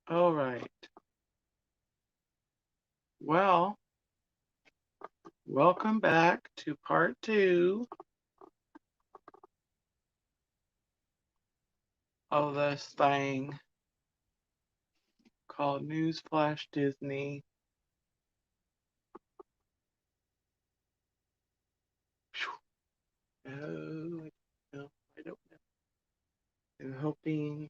All right. Well, welcome back to part two of this thing called Newsflash Disney. Oh, I don't know. I'm hoping.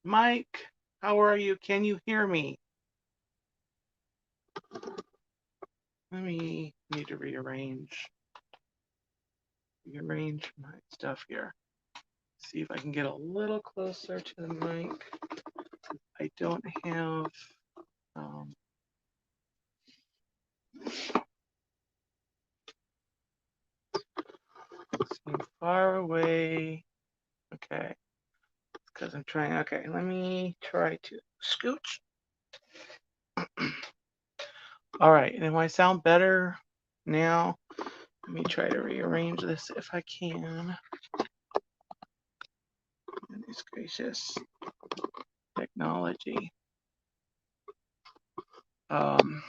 Mike, how are you? Can you hear me? Let me need to rearrange my stuff here. See if I can get a little closer to the mic. I don't have um, seem far away. Okay, because I'm trying. Okay, let me try to scooch. All right, and if I sound better now, let me try to rearrange this if I can. Goodness gracious, technology. Um,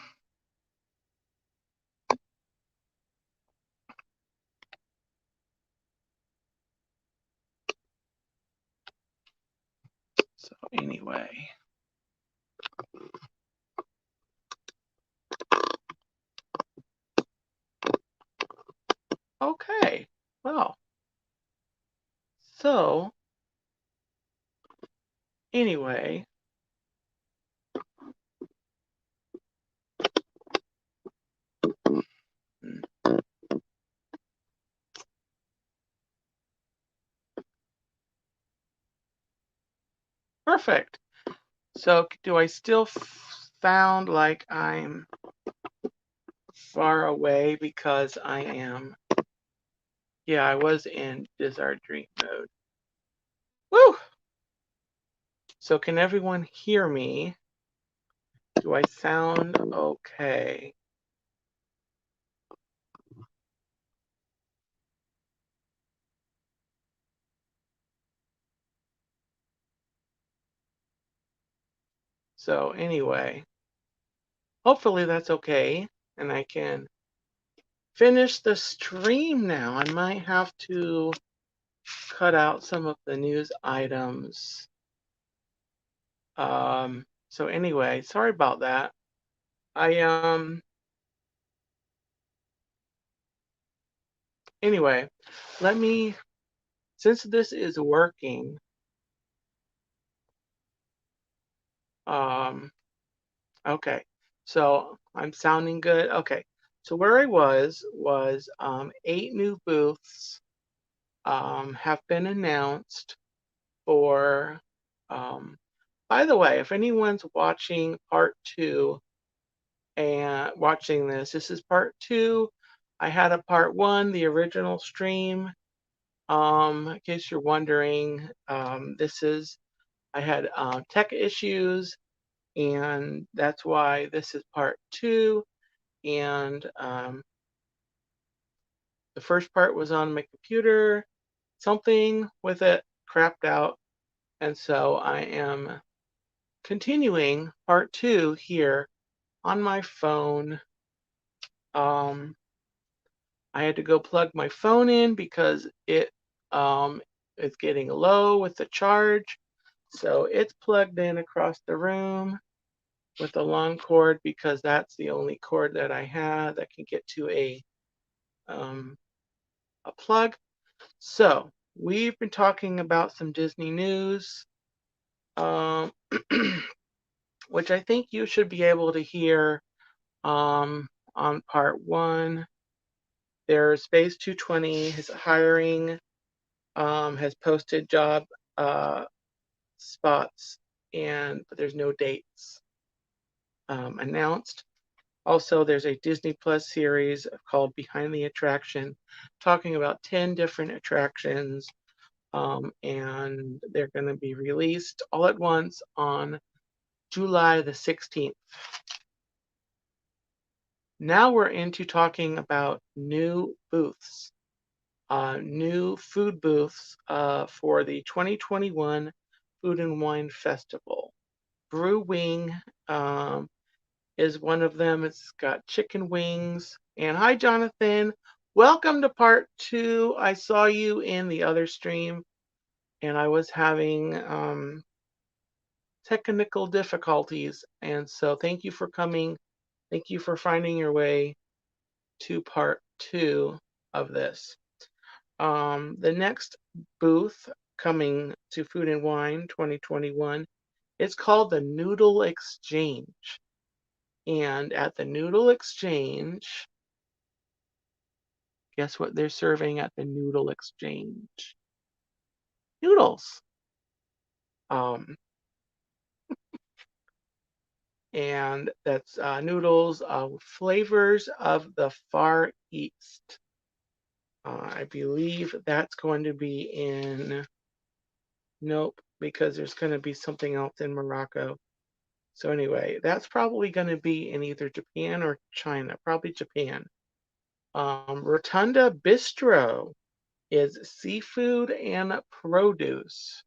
so anyway. Okay, well, so anyway, perfect. So do I still sound like I'm far away because I am? Yeah, I was in Dizzard Dream mode. Woo! So can everyone hear me? Do I sound okay? So anyway, hopefully that's okay and I can finish the stream now. I might have to cut out some of the news items. So anyway, sorry about that. I anyway, let me, since this is working, okay. So I'm sounding good. Okay. So where I was 8 new booths have been announced for by the way, if anyone's watching part two and watching this is part two. I had a part one, the original stream. In case you're wondering, I had tech issues, and that's why this is part two. And the first part was on my computer. Something with it crapped out, and so I am continuing part two here on my phone. Um, I had to go plug my phone in because it is getting low with the charge. So it's plugged in across the room with a long cord because that's the only cord that I have that can get to a plug. So we've been talking about some Disney news, um, which I think you should be able to hear on part one. There's Space 220 is hiring, has posted job spots, but there's no dates announced. Also, there's a Disney Plus series called Behind the Attraction, talking about 10 different attractions, and they're going to be released all at once on July the 16th. Now we're into talking about new booths, new food booths for the 2021 Food and Wine Festival. Brew Wing is one of them. It's got chicken wings. And hi, Jonathan. Welcome to part 2. I saw you in the other stream, and I was having technical difficulties. And so thank you for coming. Thank you for finding your way to part 2 of this. The next booth coming to Food and Wine 2021, it's called the Noodle Exchange. And at the Noodle Exchange, guess what they're serving at the Noodle Exchange? Noodles. Um, and that's noodles of flavors of the Far East. I believe that's going to be in, nope, because there's going to be something else in Morocco. So anyway, that's probably going to be in either Japan or China, probably Japan. Rotunda Bistro is seafood and produce.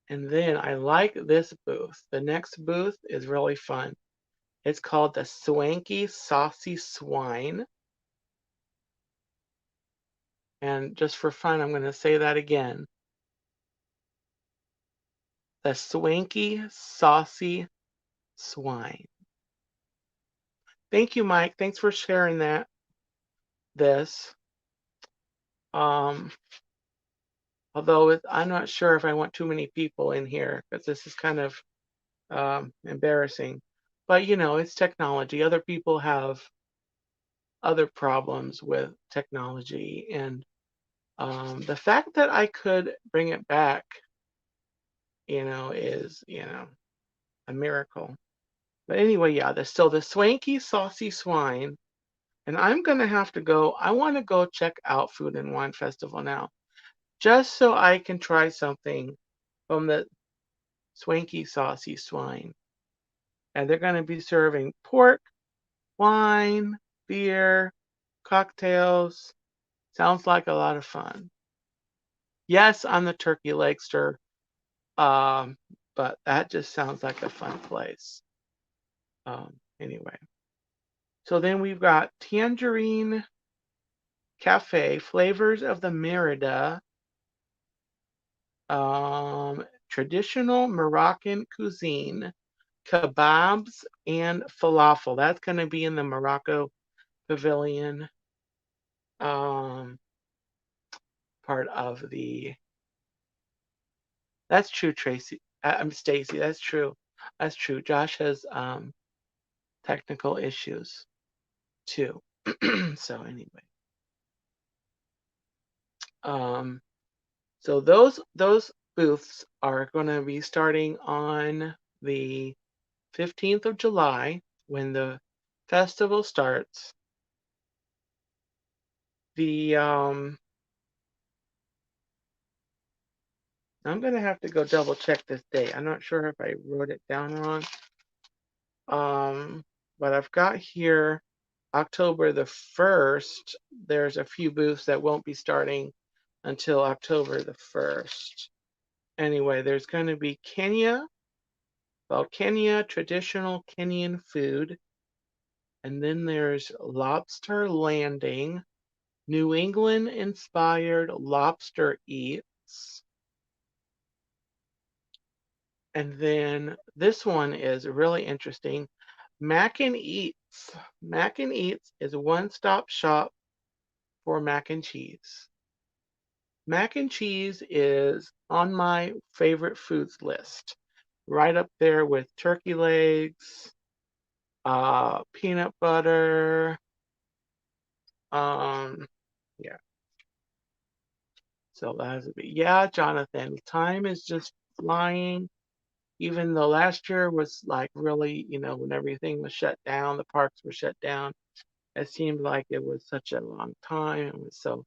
And then I like this booth. The next booth is really fun. It's called the Swanky Saucy Swine. And just for fun, I'm going to say that again. The Swanky Saucy Swine. Thank you, Mike. Thanks for sharing that. This. Although I'm not sure if I want too many people in here because this is kind of embarrassing. But you know, it's technology. Other people have other problems with technology, and the fact that I could bring it back, is a miracle. But anyway, yeah, the Swanky Saucy Swine, and I'm gonna have to go. I want to go check out Food and Wine Festival now, just so I can try something from the Swanky Saucy Swine. And they're going to be serving pork, wine, beer, cocktails. Sounds like a lot of fun. Yes, I'm the turkey legster, but that just sounds like a fun place. Anyway, so then we've got Tangerine Cafe, Flavors of the Merida, traditional Moroccan cuisine, kebabs, and falafel. That's going to be in the Morocco Pavilion. Part of the. That's true, Tracy. I'm Stacy. That's true. That's true. Josh has technical issues too. So anyway, so those booths are going to be starting on the 15th of July when the festival starts. The I'm going to have to go double check this date. I'm not sure if I wrote it down wrong. But I've got here October the 1st. There's a few booths that won't be starting until October the 1st. Anyway, there's going to be Kenya, traditional Kenyan food. And then there's Lobster Landing, New England inspired lobster eats. And then this one is really interesting. Mac and Eats. Mac and Eats is a one-stop shop for mac and cheese. Mac and cheese is on my favorite foods list, right up there with turkey legs, peanut butter. Yeah. So that has to be. Yeah, Jonathan, time is just flying. Even though last year was like really, when everything was shut down, the parks were shut down. It seemed like it was such a long time. It was so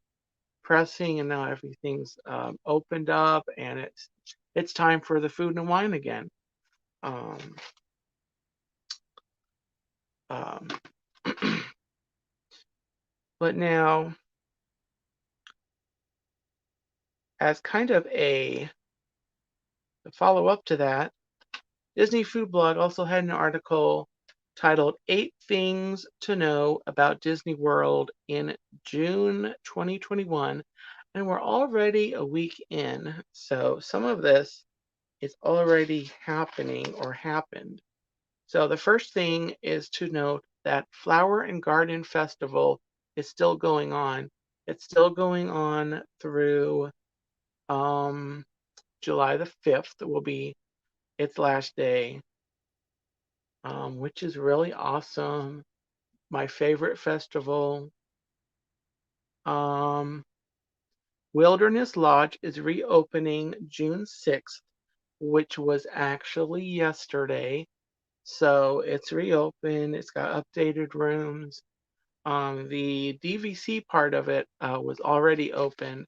pressing, and now everything's opened up, and it's time for the food and wine again. Um, um, but now, as kind of a follow-up to that, Disney Food Blog also had an article titled 8 Things to Know About Disney World in June 2021, and we're already a week in, so some of this is already happening or happened. So the first thing is to note that Flower and Garden Festival is still going on. It's still going on through July the 5th will be its last day, which is really awesome. My favorite festival. Um, Wilderness Lodge is reopening June 6th, which was actually yesterday. So it's reopened. It's got updated rooms. The DVC part of it was already open.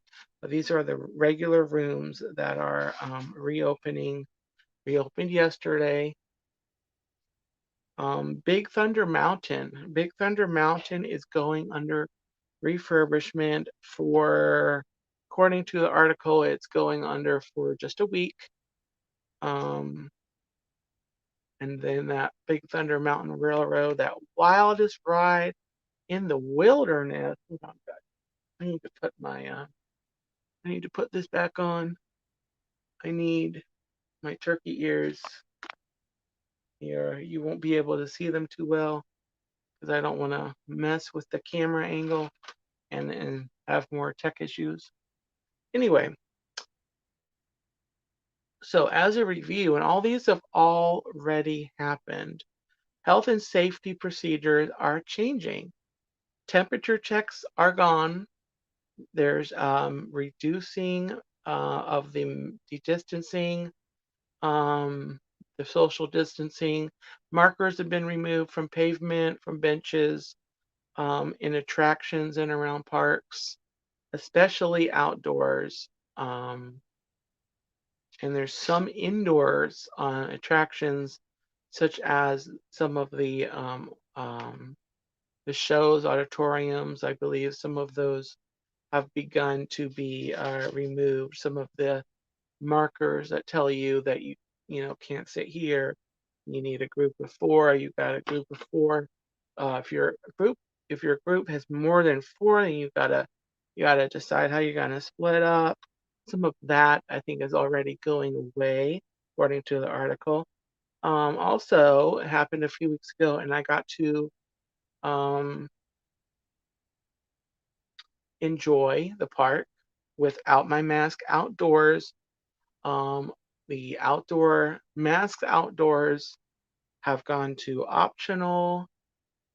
These are the regular rooms that are reopened yesterday. Big Thunder Mountain. Big Thunder Mountain is going under refurbishment for, according to the article, it's going under for just a week. Um, and then that Big Thunder Mountain Railroad, that wildest ride in the wilderness. Hold on, guys. I need to put my I need to put this back on. I need my turkey ears here. You won't be able to see them too well because I don't want to mess with the camera angle and have more tech issues. Anyway, so as a review, and all these have already happened, health and safety procedures are changing. Temperature checks are gone. There's reducing of the distancing, the social distancing. Markers have been removed from pavement, from benches, in attractions and around parks, especially outdoors. And there's some indoors attractions, such as some of the shows, auditoriums. I believe some of those have begun to be removed. Some of the markers that tell you that you can't sit here. You need a group of four. You got a group of four. If your group has more than four, then you gotta decide how you're gonna split up. Some of that I think is already going away, according to the article. Also, it happened a few weeks ago, and I got to um, enjoy the park without my mask outdoors. Um, the outdoor masks outdoors have gone to optional,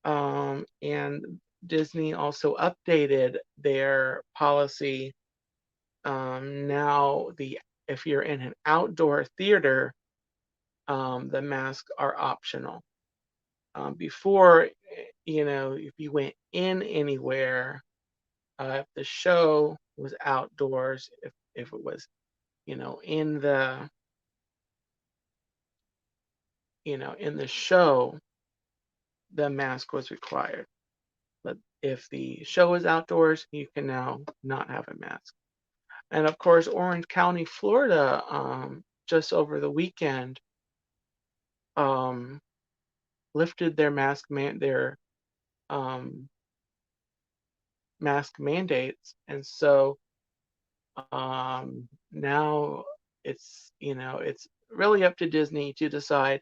and Disney also updated their policy. Now, if you're in an outdoor theater, the masks are optional. Before, if you went in anywhere, if the show was outdoors, if it was, in the show, the mask was required. But if the show is outdoors, you can now not have a mask. And of course, Orange County, Florida, just over the weekend, um, lifted their um, mask mandates, and so now it's really up to Disney to decide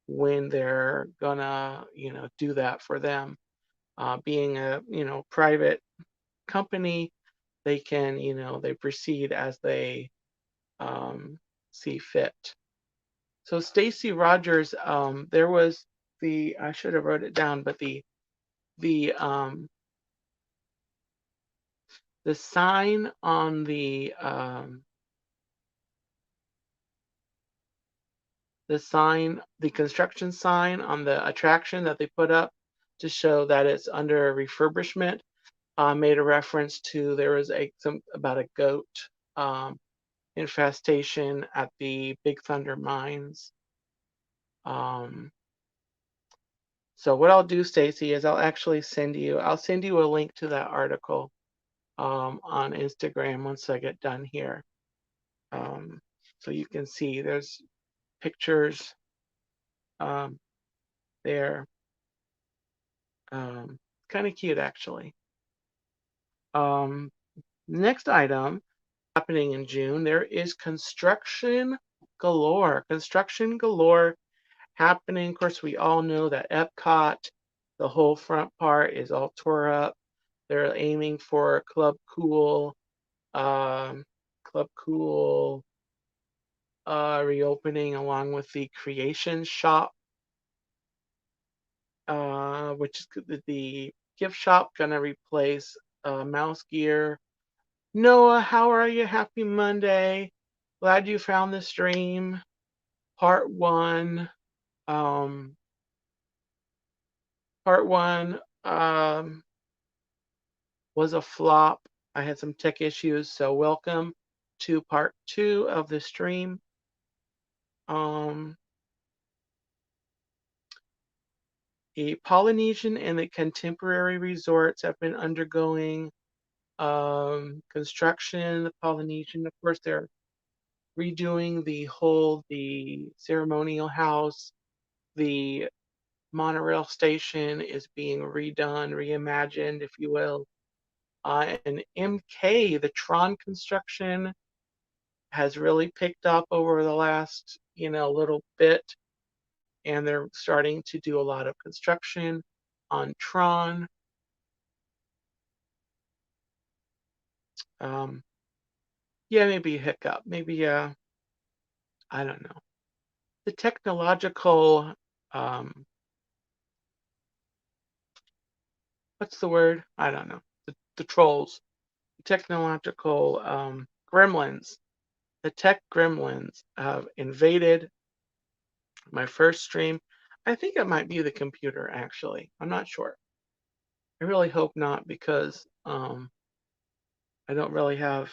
when they're gonna do that for them. Being a private company, they can they proceed as they see fit. So Stacy Rogers, there was I should have wrote it down, but the um, the sign on the construction sign on the attraction that they put up to show that it's under refurbishment, made a reference to there was about a goat um, infestation at the Big Thunder mines. So what I'll do, Stacy, is I'll send you a link to that article on Instagram once I get done here. Um, so you can see there's pictures um, there. Kind of cute, actually. Um, Next item happening in June, there is construction galore. Construction galore happening. Of course, we all know that Epcot, the whole front part is all tore up. They're aiming for um, Club Cool reopening along with the Creation Shop, which is the gift shop, gonna replace Mouse Gear. Noah, how are you? Happy Monday. Glad you found the stream. Part one. Um, part one was a flop. I had some tech issues, so welcome to part two of the stream. The Polynesian and the contemporary resorts have been undergoing construction. The Polynesian, of course, they're redoing the ceremonial house. The monorail station is being redone, reimagined, if you will. And MK, the Tron construction, has really picked up over the last, little bit, and they're starting to do a lot of construction on Tron. Um, yeah, maybe a hiccup, maybe I don't know. The technological, what's the word? I don't know. The trolls, technological gremlins. The tech gremlins have invaded my first stream. I think it might be the computer, actually. I'm not sure. I really hope not, because I don't really have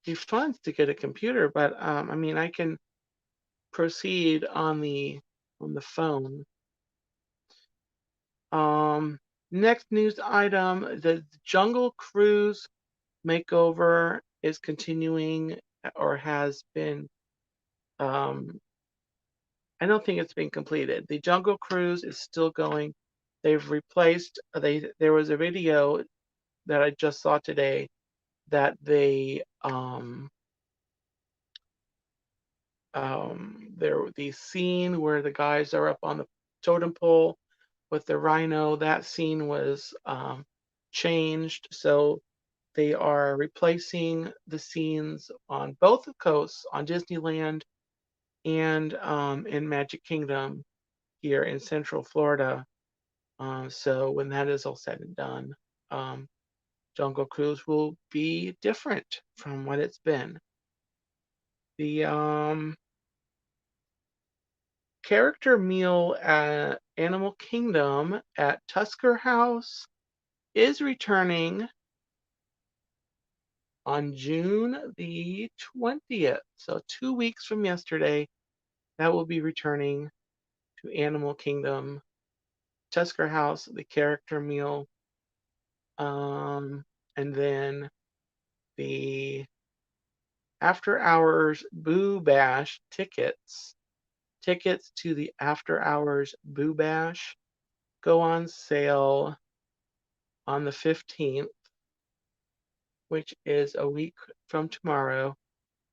the funds to get a computer, but I mean, I can proceed on the phone. Next news item: the Jungle Cruise makeover is continuing, or has been. I don't think it's been completed. The Jungle Cruise is still going. They've replaced. There was a video that I just saw today that the scene where the guys are up on the totem pole with the rhino, that scene was changed. So they are replacing the scenes on both the coasts, on Disneyland and in Magic Kingdom here in Central Florida. So when that is all said and done, Jungle Cruise will be different from what it's been. The character meal at Animal Kingdom at Tusker House is returning on June the 20th. So 2 weeks from yesterday, that will be returning to Animal Kingdom, Tusker House, the character meal. And then the after hours Boo Bash tickets to the after hours Boo Bash go on sale on the 15th, which is a week from tomorrow,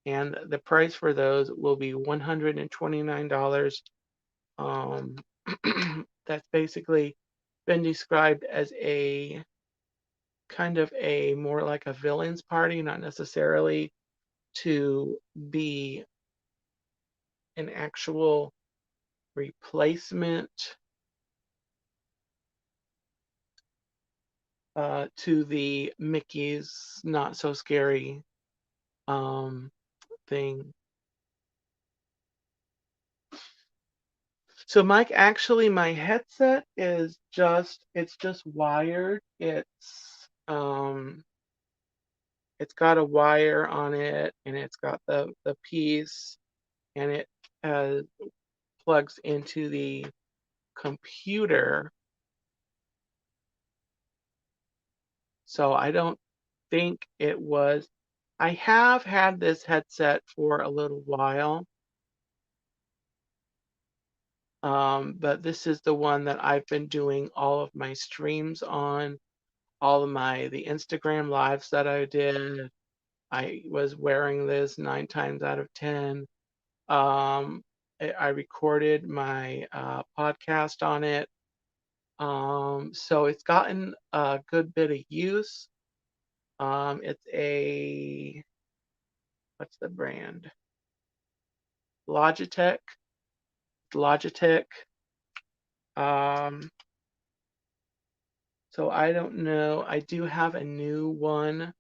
and the price for those will be $129. Um, that's basically been described as a kind of a more like a villains party, not necessarily to be an actual replacement to the Mickey's Not So Scary thing. So Mike, actually my headset is it's just wired. It's got a wire on it, and it's got the piece, and it uh, plugs into the computer. So I don't think it was. I have had this headset for a little while, but this is the one that I've been doing all of my streams on, all of the Instagram lives that I did. I was wearing this 9 times out of 10. I recorded my podcast on it. So it's gotten a good bit of use. It's what's the brand? Logitech. Logitech. Um, so I don't know. I do have a new one.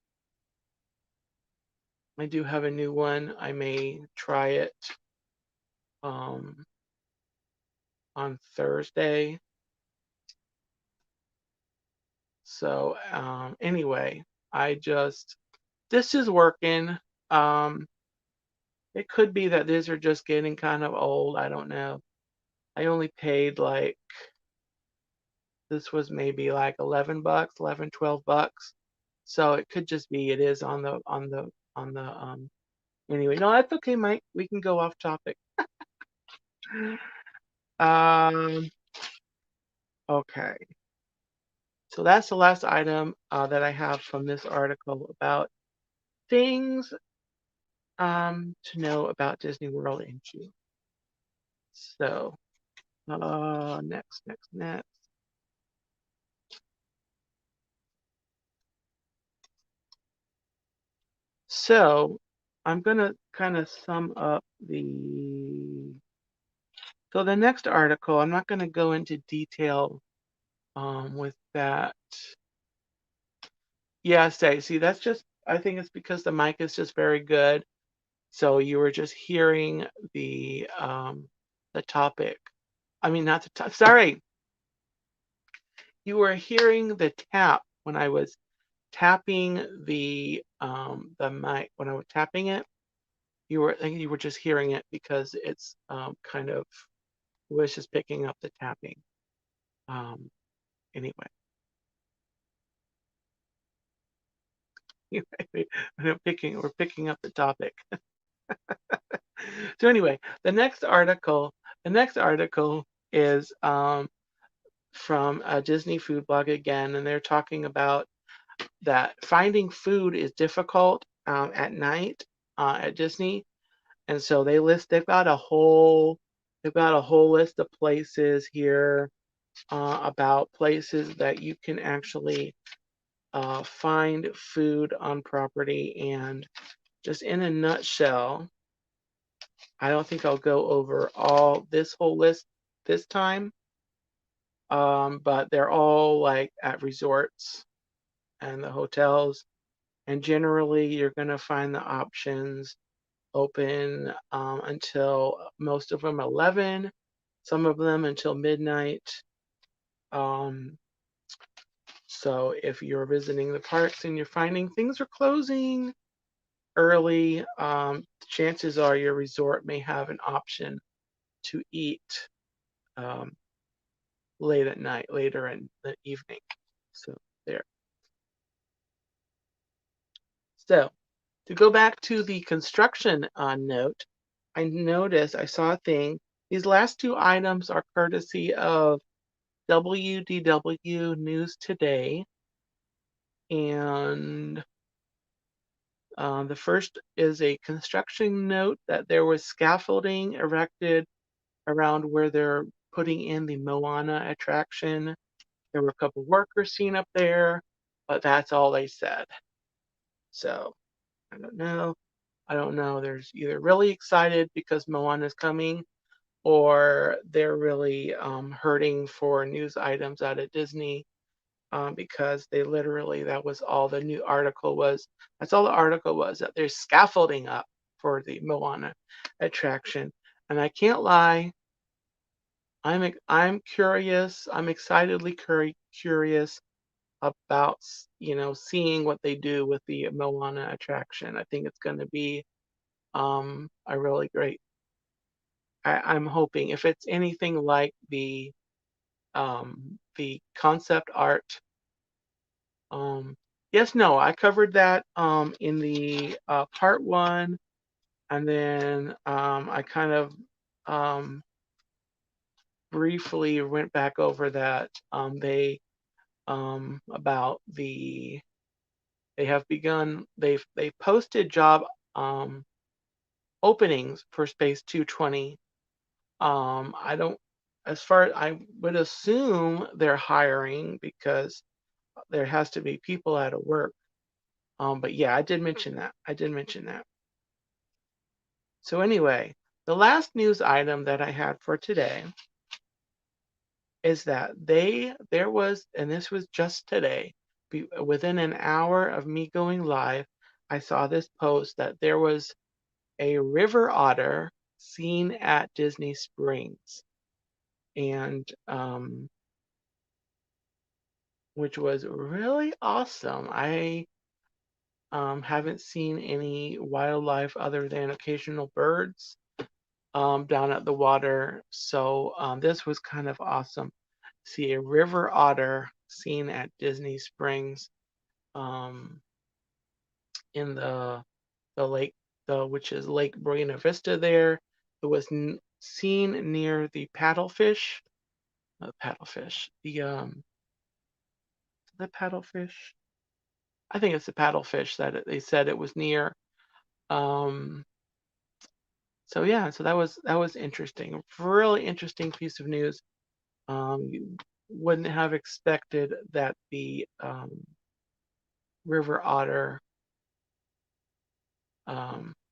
I may try it um, on Thursday. So anyway, this is working. Um, it could be that these are just getting kind of old. I don't know. I only paid like this was maybe like 11 bucks, 11, 12 bucks. So it could just be it is on the anyway. No, that's okay, Mike. We can go off topic. Um okay. So that's the last item that I have from this article about things to know about Disney World in June. So next. So I'm gonna kind of sum up the next article. I'm not gonna go into detail with that. Yeah, see, that's just I think it's because the mic is just very good. So you were just hearing the topic. I mean, not the top. Sorry, you were hearing the tap when I was tapping the mic. When I was tapping it, I think you were just hearing it because it's kind of it was just picking up the tapping. Um, anyway, we're picking up the topic. So anyway, the next article is from a Disney food blog again, and they're talking about that finding food is difficult at night at Disney, and so they've got a whole list of places here about places that you can actually find food on property. And just in a nutshell, I don't think I'll go over all this whole list this time, but they're all like at resorts and the hotels. And generally, you're going to find the options open until most of them 11, some of them until midnight. Um, so if you're visiting the parks and you're finding things are closing early, chances are your resort may have an option to eat um, late at night, later in the evening. So there. So to go back to the construction note, I saw a thing. These last two items are courtesy of WDW News Today. And the first is a construction note that there was scaffolding erected around where they're putting in the Moana attraction. There were a couple workers seen up there, but that's all they said. So I don't know. I don't know. There's either really excited because Moana's coming, or they're really hurting for news items out of Disney because that was all the new article was. That's all the article was, that there's scaffolding up for the Moana attraction. And I can't lie, I'm curious. I'm excitedly curious about seeing what they do with the Moana attraction. I think it's going to be a really great. I'm hoping if it's anything like the concept art, um, Yes, no, I covered that in the part one, and then I kind of um, briefly went back over that. They about they have begun. They posted job um, openings for Space 220. I don't, as far I would assume they're hiring because there has to be people out of work. But yeah, I did mention that. I did mention that. So anyway, the last news item that I had for today is that there was, and this was just today, within an hour of me going live, I saw this post that there was a river otter seen at Disney Springs, and which was really awesome. I haven't seen any wildlife other than occasional birds down at the water, so this was kind of awesome. See a river otter seen at Disney Springs um, in the lake, which is Lake Buena Vista. There, it was seen near the paddlefish. Paddlefish. The paddlefish. I think it's the paddlefish that they said it was near. Um, so yeah, so that was interesting. Really interesting piece of news. You wouldn't have expected that the river otter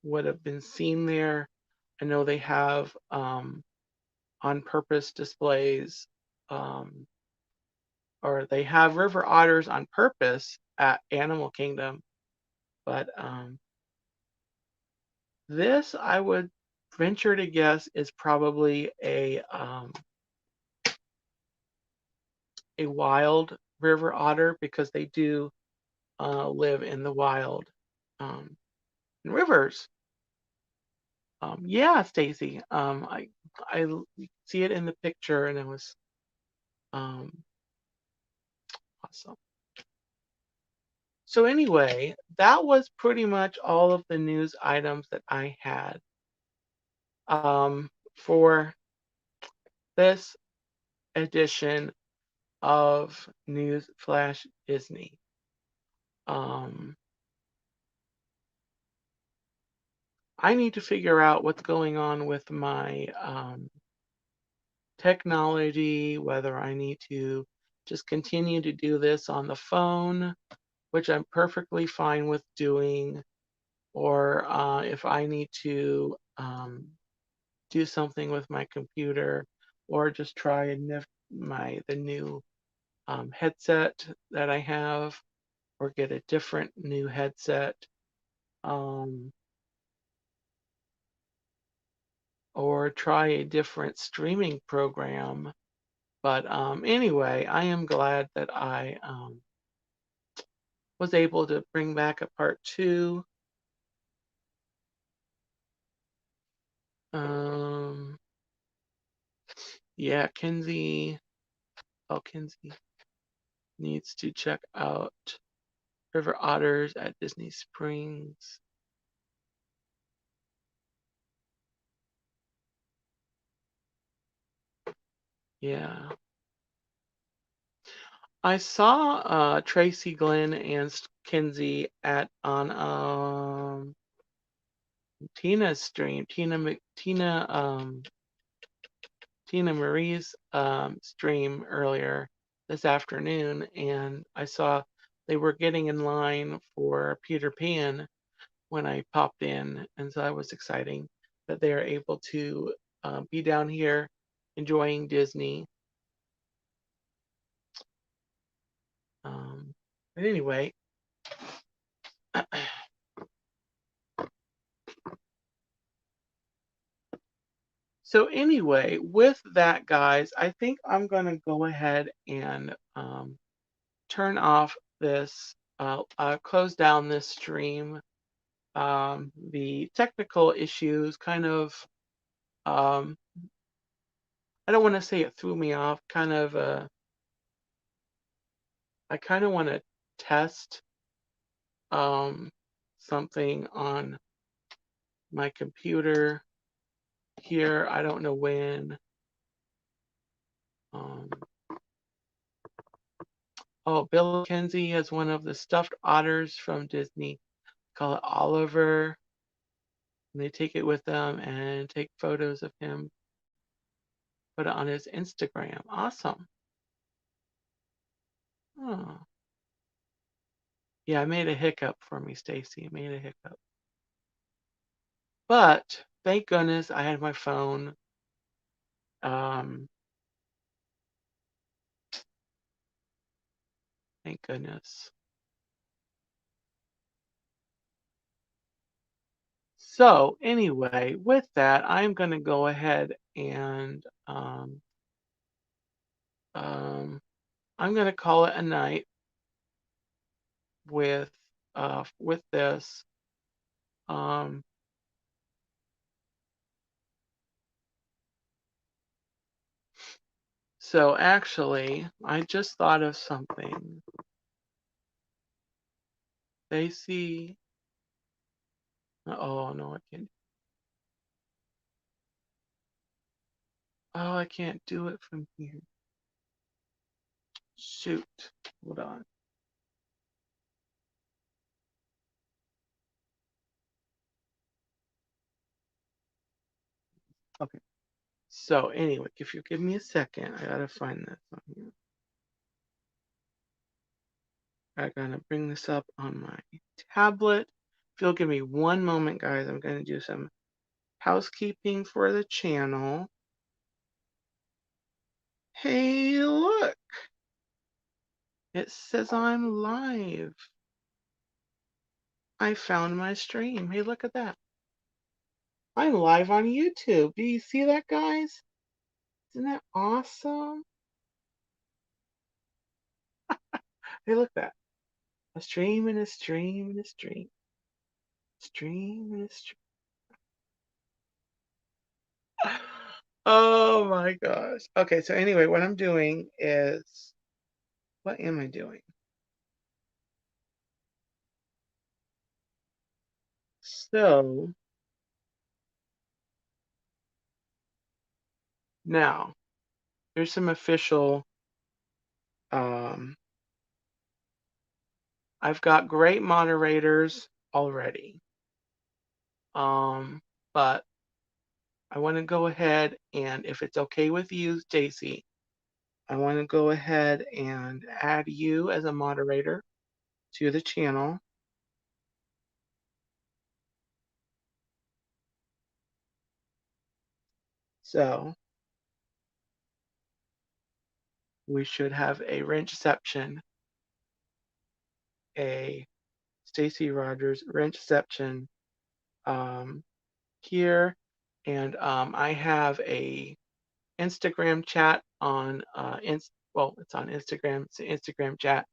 would have been seen there. I know they have on purpose displays, um, or they have river otters on purpose at Animal Kingdom, but this I would venture to guess is probably a wild river otter because they do live in the wild um, in rivers. Yeah, Stacy. I see it in the picture, and it was um, awesome. So anyway, that was pretty much all of the news items that I had for this edition of Newsflash Disney. Um, I need to figure out what's going on with my technology, whether I need to just continue to do this on the phone, which I'm perfectly fine with doing, or if I need to do something with my computer, or just try the new headset that I have, or get a different new headset, um, or try a different streaming program. But anyway, I am glad that I was able to bring back a part two. Um, yeah, Kinsey. Oh, Kinsey needs to check out River Otters at Disney Springs. Yeah. I saw Tracy Glenn and Kinsey at on Tina's stream, Tina Marie's stream earlier this afternoon, and I saw they were getting in line for Peter Pan when I popped in, and so that was exciting that they are able to be down here enjoying Disney. But anyway, so anyway, with that, guys, I think I'm gonna go ahead and turn off this, close down this stream. The technical issues kind of, um, I don't want to say it threw me off. I kind of want to test. something on my computer here. I don't know when. Um, oh, Bill Kenzie has one of the stuffed otters from Disney. Call it Oliver. And they take it with them and take photos of him. Put it on his Instagram. Awesome. Oh. Yeah, I made a hiccup for me, Stacy. I made a hiccup. But thank goodness I had my phone. Thank goodness. So anyway, with that, I'm going to go ahead and I'm going to call it a night with this. Um, so actually, I just thought of something. They see. Oh no, I can't. Oh, I can't do it from here. Shoot. Hold on. Okay. So anyway, if you give me a second, I gotta find this on here. I gotta bring this up on my tablet. If you'll give me one moment, guys, I'm gonna do some housekeeping for the channel. Hey, look! It says I'm live. I found my stream. Hey, look at that. I'm live on YouTube. Do you see that, guys? Isn't that awesome? Hey, look at that. A stream and a stream and a stream. Stream and a stream. Oh my gosh. Okay, so anyway, what I'm doing is, what am I doing? So now there's some official, um, I've got great moderators already. But I want to go ahead and, if it's okay with you, Stacy, I want to go ahead and add you as a moderator to the channel. So we should have a wrenchception, a Stacy Rogers wrenchception here, and I have a Instagram chat on well, it's on Instagram. It's an Instagram chat.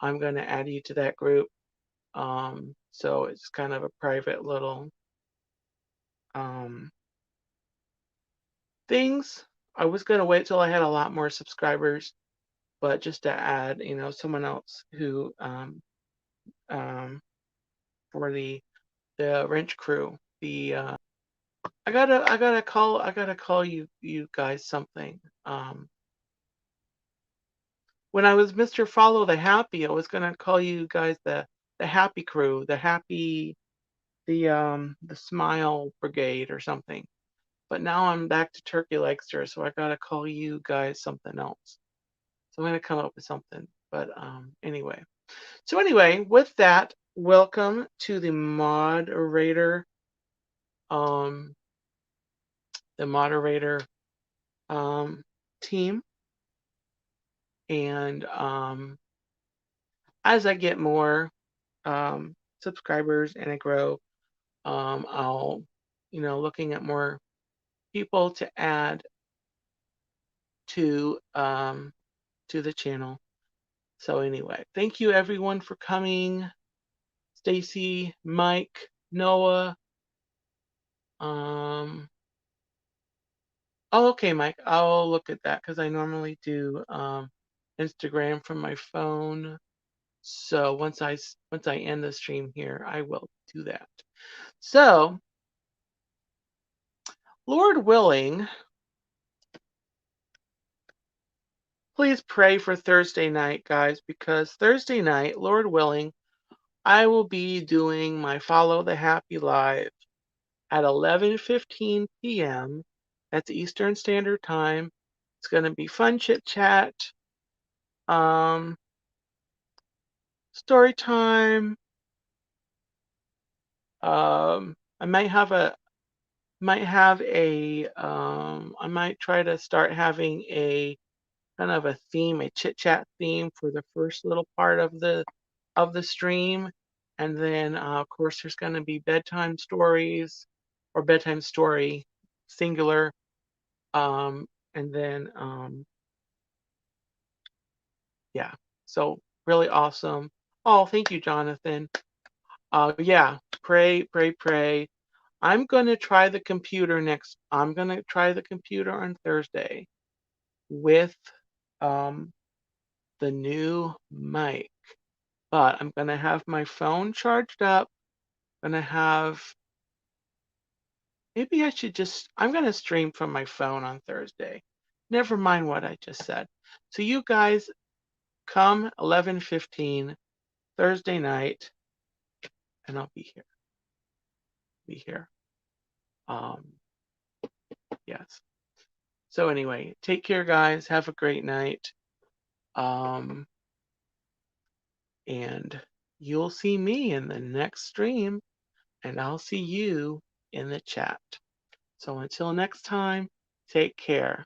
I'm going to add you to that group. So it's kind of a private little things. I was going to wait till I had a lot more subscribers, but just to add, someone else who for the wrench crew. I gotta call you guys something. When I was Mr. Follow the Happy, I was gonna call you guys the Happy Crew, the Smile Brigade or something. But now I'm back to Turkey Legster, so I gotta call you guys something else. So I'm gonna come up with something. But anyway. So anyway, with that, welcome to um the moderator team. And as I get more subscribers and I grow, I'll, looking at more people to add to the channel. So anyway, thank you everyone for coming. Stacy, Mike, Noah. Oh, okay, Mike. I'll look at that because I normally do Instagram from my phone. So once I end the stream here, I will do that. So, Lord willing, please pray for Thursday night, guys, because Thursday night, Lord willing, I will be doing my Follow the Happy Live at 11:15 p.m. That's Eastern Standard Time. It's going to be fun chit chat, um, story time. I I might try to start having a kind of a theme, a chit chat theme for the first little part of the stream, and then of course there's going to be bedtime stories or bedtime story singular, and then yeah, so really awesome. Oh, thank you, Jonathan. Yeah, pray, pray, pray. I'm gonna try the computer on Thursday with um the new mic. But I'm gonna have my phone charged up. Gonna have maybe I should just I'm gonna stream from my phone on Thursday. Never mind what I just said. So you guys come 11:15 Thursday night and I'll be here. Be here. Um yes. So anyway, take care guys. Have a great night. Um and you'll see me in the next stream and I'll see you in the chat. So until next time, take care.